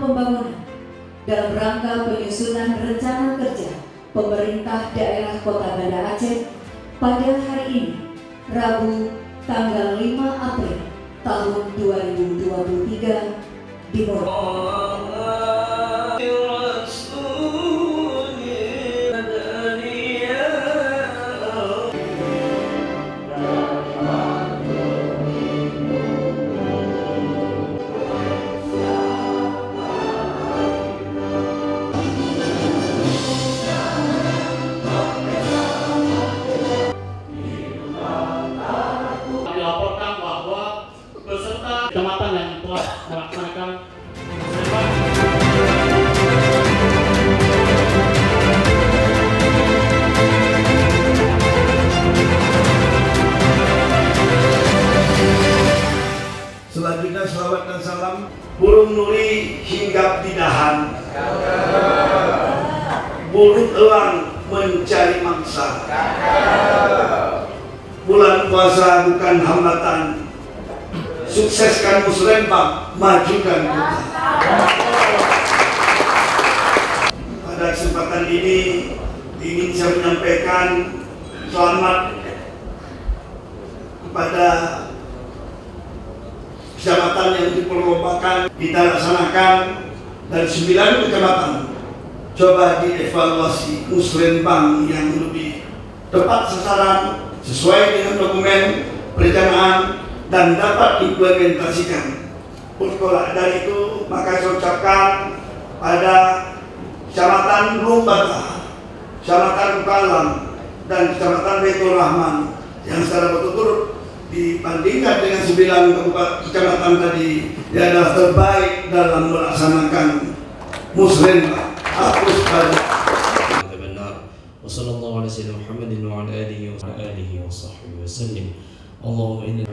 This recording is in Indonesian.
pembangunan dalam rangka penyusunan rencana kerja pemerintah daerah Kota Banda Aceh pada hari ini, Rabu tanggal 5 April tahun 2023 dimulai. Dilaporkan bahwa peserta kecamatan yang telah melaksanakan selanjutnya selawat dan salam. Burung nuri hinggap di dahan, burung elang mencari mangsa. Bulan puasa bukan hambatan, sukseskan Musrembang, majukan kita. Pada kesempatan ini ingin saya menyampaikan selamat kepada kecamatan yang diperlombakan. Kita laksanakan dari 9 kecamatan. Coba dievaluasi Musrembang yang lebih tepat sasaran, sesuai dengan dokumen perencanaan dan dapat diimplementasikan. Dari itu maka saya ucapkan pada Kecamatan Lumbata, Kecamatan Bukalam, dan Kecamatan Baitur Rahman yang secara berturut dibandingkan dengan 9 kecamatan tadi, dia adalah terbaik dalam melaksanakan Musrembang. Hapus pada Wassallallahu ala sayyidina Muhammadin wa ala alihi wa sahbihi wa sallim. Allahumma inni